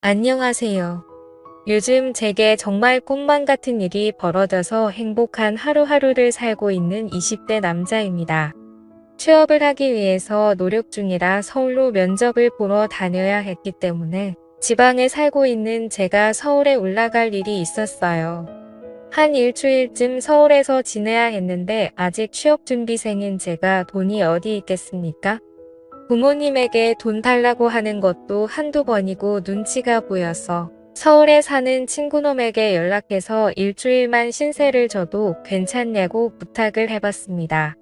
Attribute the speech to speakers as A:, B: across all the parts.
A: 안녕하세요. 요즘 제게 정말 꿈만 같은 일이 벌어져서 행복한 하루하루를 살고 있는 20대 남자입니다. 취업을 하기 위해서 노력 중이라 서울로 면접을 보러 다녀야 했기 때문에 지방에 살고 있는 제가 서울에 올라갈 일이 있었어요. 한 일주일쯤 서울에서 지내야 했는데 아직 취업준비생인 제가 돈이 어디 있겠습니까? 부모님에게 돈 달라고 하는 것도 한두 번이고 눈치가 보여서 서울에 사는 친구놈에게 연락해서 일주일만 신세를 져도 괜찮냐고 부탁을 해봤습니다.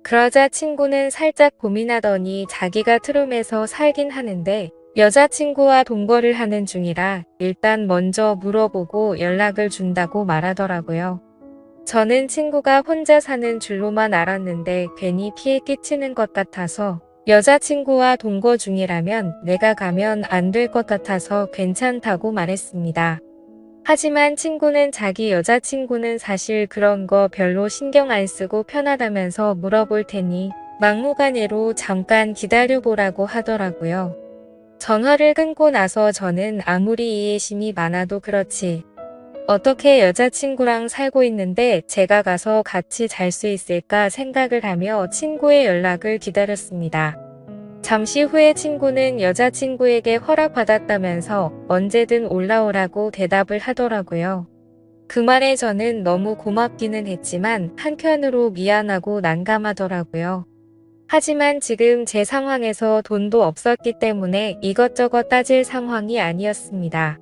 A: 그러자 친구는 살짝 고민하더니 자기가 트름에서 살긴 하는데 여자친구와 동거를 하는 중이라 일단 먼저 물어보고 연락을 준다고 말하더라고요. 저는 친구가 혼자 사는 줄로만 알았는데 괜히 피해 끼치는 것 같아서 여자친구와 동거 중이라면 내가 가면 안 될 것 같아서 괜찮다고 말했습니다. 하지만 친구는 자기 여자친구는 사실 그런 거 별로 신경 안 쓰고 편하다면서 물어볼 테니 막무가내로 잠깐 기다려보라고 하더라고요. 전화를 끊고 나서 저는 아무리 이해심이 많아도 그렇지. 어떻게 여자친구랑 살고 있는데 제가 가서 같이 잘 수 있을까 생각을 하며 친구의 연락을 기다렸습니다. 잠시 후에 친구는 여자친구에게 허락받았다면서 언제든 올라오라고 대답을 하더라고요. 그 말에 저는 너무 고맙기는 했지만 한편으로 미안하고 난감하더라고요. 하지만 지금 제 상황에서 돈도 없었기 때문에 이것저것 따질 상황이 아니었습니다.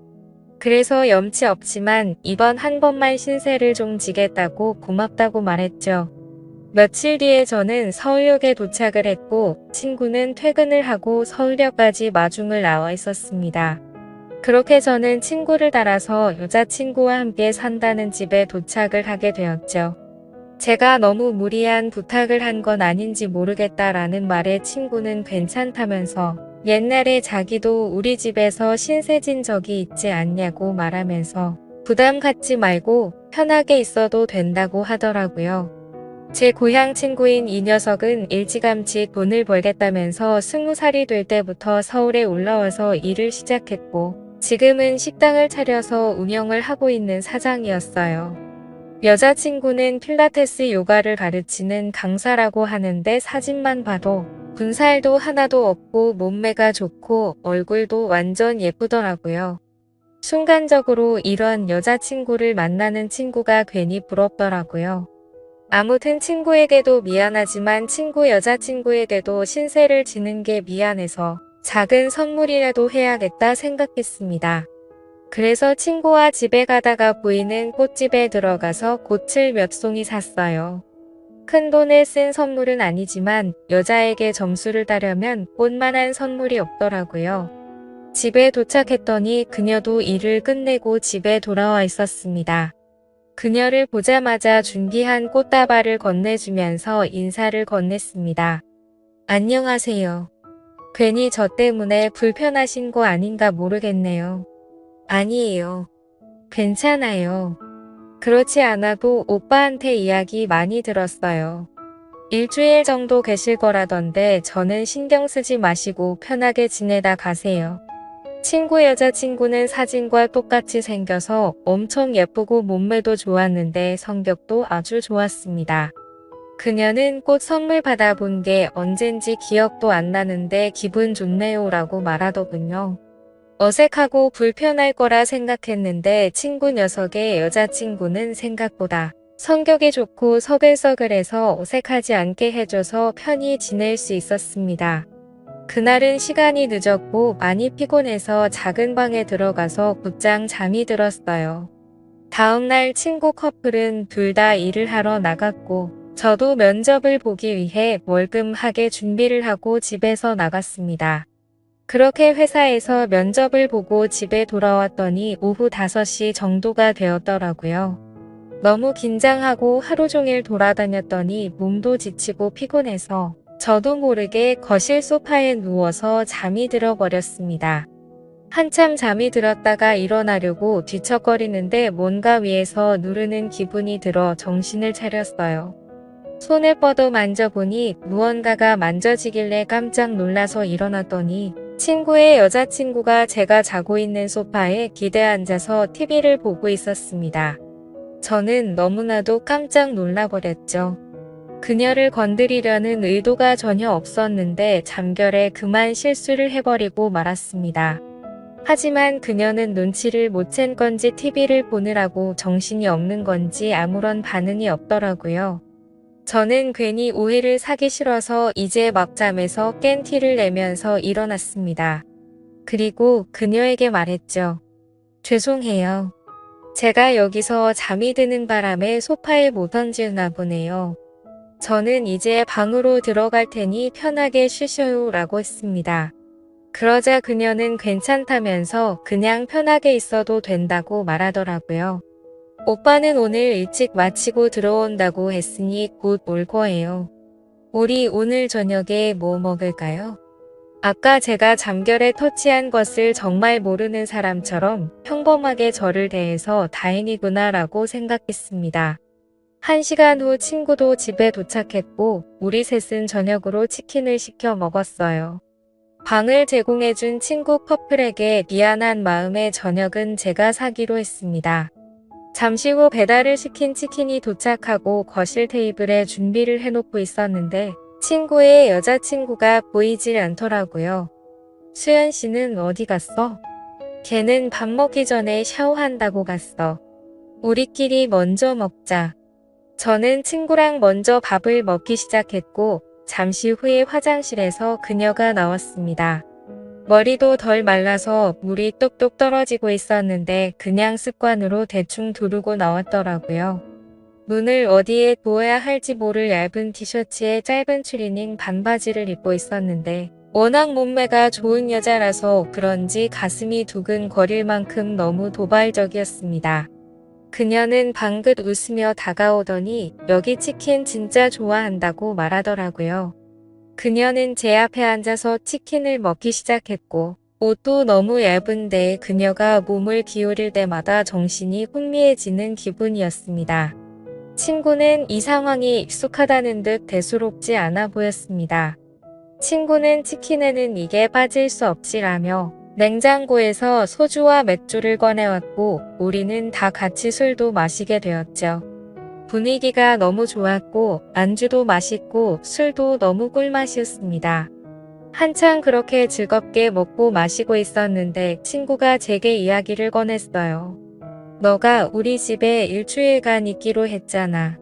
A: 그래서 염치 없지만 이번 한 번만 신세를 좀 지겠다고 고맙다고 말했죠. 며칠 뒤에 저는 서울역에 도착을 했고 친구는 퇴근을 하고 서울역까지 마중을 나와 있었습니다. 그렇게 저는 친구를 따라서 여자친구와 함께 산다는 집에 도착을 하게 되었죠. 제가 너무 무리한 부탁을 한 건 아닌지 모르겠다라는 말에 친구는 괜찮다면서 옛날에 자기도 우리 집에서 신세진 적이 있지 않냐고 말하면서 부담 갖지 말고 편하게 있어도 된다고 하더라고요. 제 고향 친구인 이 녀석은 일찌감치 돈을 벌겠다면서 20살이 될 때부터 서울에 올라와서 일을 시작했고 지금은 식당을 차려서 운영을 하고 있는 사장이었어요. 여자친구는 필라테스 요가를 가르치는 강사라고 하는데 사진만 봐도 군살도 하나도 없고 몸매가 좋고 얼굴도 완전 예쁘더라고요. 순간적으로 이런 여자친구를 만나는 친구가 괜히 부럽더라고요. 아무튼 친구에게도 미안하지만 친구 여자친구에게도 신세를 지는 게 미안해서 작은 선물이라도 해야겠다 생각했습니다. 그래서 친구와 집에 가다가 보이는 꽃집에 들어가서 꽃을 몇 송이 샀어요. 큰 돈을 쓴 선물은 아니지만 여자에게 점수를 따려면 꽃만한 선물이 없더라고요. 집에 도착했더니 그녀도 일을 끝내고 집에 돌아와 있었습니다. 그녀를 보자마자 준비한 꽃다발을 건네주면서 인사를 건넸습니다. 안녕하세요. 괜히 저 때문에 불편하신 거 아닌가 모르겠네요. 아니에요. 괜찮아요. 그렇지 않아도 오빠한테 이야기 많이 들었어요. 일주일 정도 계실 거라던데 저는 신경 쓰지 마시고 편하게 지내다 가세요. 친구 여자친구는 사진과 똑같이 생겨서 엄청 예쁘고 몸매도 좋았는데 성격도 아주 좋았습니다. 그녀는 꽃 선물 받아본 게 언젠지 기억도 안 나는데 기분 좋네요 라고 말하더군요. 어색하고 불편할 거라 생각했는데 친구 녀석의 여자친구는 생각보다 성격이 좋고 서글서글해서 어색하지 않게 해줘서 편히 지낼 수 있었습니다. 그날은 시간이 늦었고 많이 피곤해서 작은 방에 들어가서 곧장 잠이 들었어요. 다음날 친구 커플은 둘 다 일을 하러 나갔고 저도 면접을 보기 위해 멀끔하게 준비를 하고 집에서 나갔습니다. 그렇게 회사에서 면접을 보고 집에 돌아왔더니 오후 5시 정도가 되었더라고요. 너무 긴장하고 하루 종일 돌아다녔더니 몸도 지치고 피곤해서 저도 모르게 거실 소파에 누워서 잠이 들어버렸습니다. 한참 잠이 들었다가 일어나려고 뒤척거리는데 뭔가 위에서 누르는 기분이 들어 정신을 차렸어요. 손을 뻗어 만져보니 무언가가 만져지길래 깜짝 놀라서 일어났더니 친구의 여자친구가 제가 자고 있는 소파에 기대 앉아서 TV를 보고 있었습니다. 저는 너무나도 깜짝 놀라버렸죠. 그녀를 건드리려는 의도가 전혀 없었는데 잠결에 그만 실수를 해버리고 말았습니다. 하지만 그녀는 눈치를 못 챈 건지 TV를 보느라고 정신이 없는 건지 아무런 반응이 없더라고요. 저는 괜히 오해를 사기 싫어서 이제 막 잠에서 깬 티를 내면서 일어났습니다. 그리고 그녀에게 말했죠. 죄송해요. 제가 여기서 잠이 드는 바람에 소파에 못 얹으나 보네요. 저는 이제 방으로 들어갈 테니 편하게 쉬셔요 라고 했습니다. 그러자 그녀는 괜찮다면서 그냥 편하게 있어도 된다고 말하더라고요. 오빠는 오늘 일찍 마치고 들어온다고 했으니 곧 올 거예요. 우리 오늘 저녁에 뭐 먹을까요? 아까 제가 잠결에 터치한 것을 정말 모르는 사람처럼 평범하게 저를 대해서 다행이구나 라고 생각했습니다. 1시간 후 친구도 집에 도착했고 우리 셋은 저녁으로 치킨을 시켜 먹었어요. 방을 제공해준 친구 커플에게 미안한 마음에 저녁은 제가 사기로 했습니다. 잠시 후 배달을 시킨 치킨이 도착하고 거실 테이블에 준비를 해놓고 있었는데 친구의 여자친구가 보이질 않더라고요. 수연 씨는 어디 갔어? 걔는 밥 먹기 전에 샤워한다고 갔어. 우리끼리 먼저 먹자. 저는 친구랑 먼저 밥을 먹기 시작했고 잠시 후에 화장실에서 그녀가 나왔습니다. 머리도 덜 말라서 물이 뚝뚝 떨어지고 있었는데 그냥 습관으로 대충 두르고 나왔더라고요. 눈을 어디에 두어야 할지 모를 얇은 티셔츠에 짧은 추리닝 반바지를 입고 있었는데 워낙 몸매가 좋은 여자라서 그런지 가슴이 두근거릴 만큼 너무 도발적이었습니다. 그녀는 방긋 웃으며 다가오더니 여기 치킨 진짜 좋아한다고 말하더라고요. 그녀는 제 앞에 앉아서 치킨을 먹기 시작했고 옷도 너무 얇은데 그녀가 몸을 기울일 때마다 정신이 혼미해지는 기분이었습니다. 친구는 이 상황이 익숙하다는 듯 대수롭지 않아 보였습니다. 친구는 치킨에는 이게 빠질 수 없지라며 냉장고에서 소주와 맥주를 꺼내왔고 우리는 다 같이 술도 마시게 되었죠. 분위기가 너무 좋았고 안주도 맛있고 술도 너무 꿀맛이었습니다. 한창 그렇게 즐겁게 먹고 마시고 있었는데 친구가 제게 이야기를 꺼냈어요. 너가 우리 집에 일주일간 있기로 했잖아.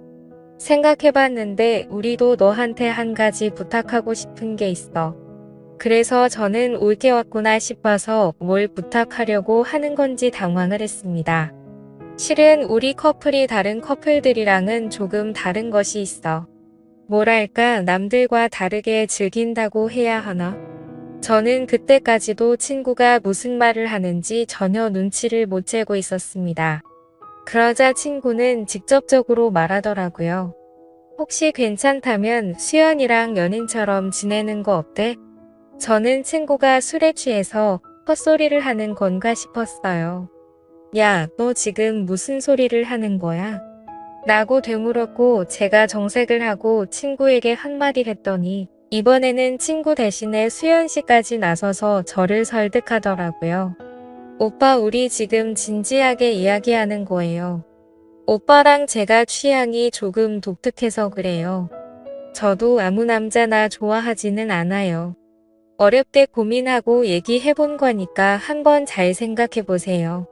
A: 생각해봤는데 우리도 너한테 한 가지 부탁하고 싶은 게 있어. 그래서 저는 올게 왔구나 싶어서 뭘 부탁하려고 하는 건지 당황을 했습니다. 실은 우리 커플이 다른 커플들이랑은 조금 다른 것이 있어. 뭐랄까 남들과 다르게 즐긴다고 해야 하나? 저는 그때까지도 친구가 무슨 말을 하는지 전혀 눈치를 못 채고 있었습니다. 그러자 친구는 직접적으로 말하더라고요. 혹시 괜찮다면 수연이랑 연인처럼 지내는 거 어때? 저는 친구가 술에 취해서 헛소리를 하는 건가 싶었어요. 야, 너 지금 무슨 소리를 하는 거야? 라고 되물었고 제가 정색을 하고 친구에게 한마디 했더니 이번에는 친구 대신에 수연 씨까지 나서서 저를 설득하더라고요. 오빠 우리 지금 진지하게 이야기하는 거예요. 오빠랑 제가 취향이 조금 독특해서 그래요. 저도 아무 남자나 좋아하지는 않아요. 어렵게 고민하고 얘기해본 거니까 한번 잘 생각해보세요.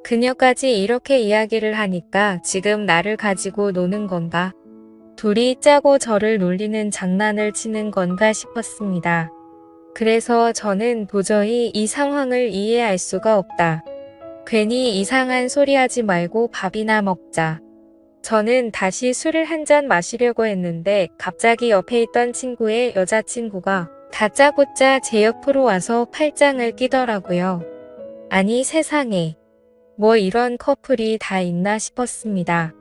A: 그녀까지 이렇게 이야기를 하니까 지금 나를 가지고 노는 건가? 둘이 짜고 저를 놀리는 장난을 치는 건가 싶었습니다. 그래서 저는 도저히 이 상황을 이해할 수가 없다. 괜히 이상한 소리 하지 말고 밥이나 먹자. 저는 다시 술을 한 잔 마시려고 했는데 갑자기 옆에 있던 친구의 여자친구가 다짜고짜 제 옆으로 와서 팔짱을 끼더라고요. 아니 세상에. 뭐 이런 커플이 다 있나 싶었습니다.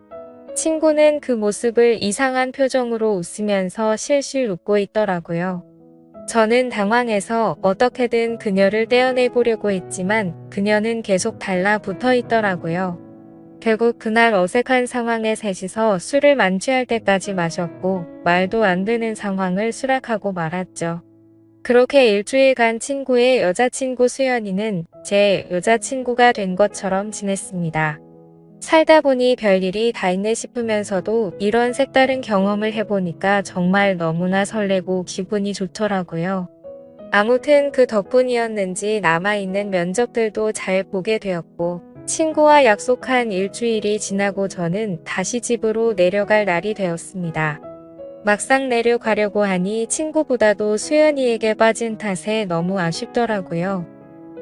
A: 친구는 그 모습을 이상한 표정으로 웃으면서 실실 웃고 있더라고요. 저는 당황해서 어떻게든 그녀를 떼어내보려고 했지만 그녀는 계속 달라붙어 있더라고요. 결국 그날 어색한 상황에 셋이서 술을 만취할 때까지 마셨고 말도 안 되는 상황을 수락하고 말았죠. 그렇게 일주일간 친구의 여자친구 수연이는 제 여자친구가 된 것처럼 지냈습니다. 살다 보니 별일이 다 있네 싶으면서도 이런 색다른 경험을 해보니까 정말 너무나 설레고 기분이 좋더라고요. 아무튼 그 덕분이었는지 남아있는 면접들도 잘 보게 되었고, 친구와 약속한 일주일이 지나고 저는 다시 집으로 내려갈 날이 되었습니다. 막상 내려가려고 하니 친구보다도 수연이에게 빠진 탓에 너무 아쉽더라고요.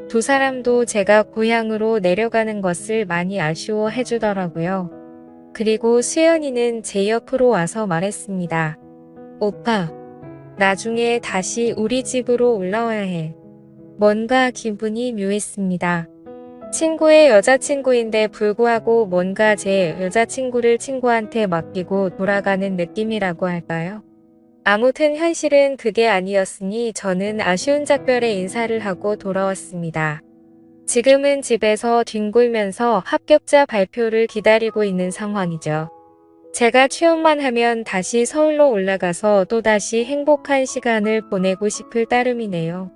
A: 두 사람도 제가 고향으로 내려가는 것을 많이 아쉬워해 주더라고요. 그리고 수연이는 제 옆으로 와서 말했습니다. 오빠, 나중에 다시 우리 집으로 올라와야 해. 뭔가 기분이 묘했습니다. 친구의 여자친구인데 불구하고 뭔가 제 여자친구를 친구한테 맡기고 돌아가는 느낌이라고 할까요? 아무튼 현실은 그게 아니었으니 저는 아쉬운 작별에 인사를 하고 돌아왔습니다. 지금은 집에서 뒹굴면서 합격자 발표를 기다리고 있는 상황이죠. 제가 취업만 하면 다시 서울로 올라가서 또다시 행복한 시간을 보내고 싶을 따름이네요.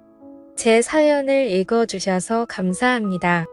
A: 제 사연을 읽어주셔서 감사합니다.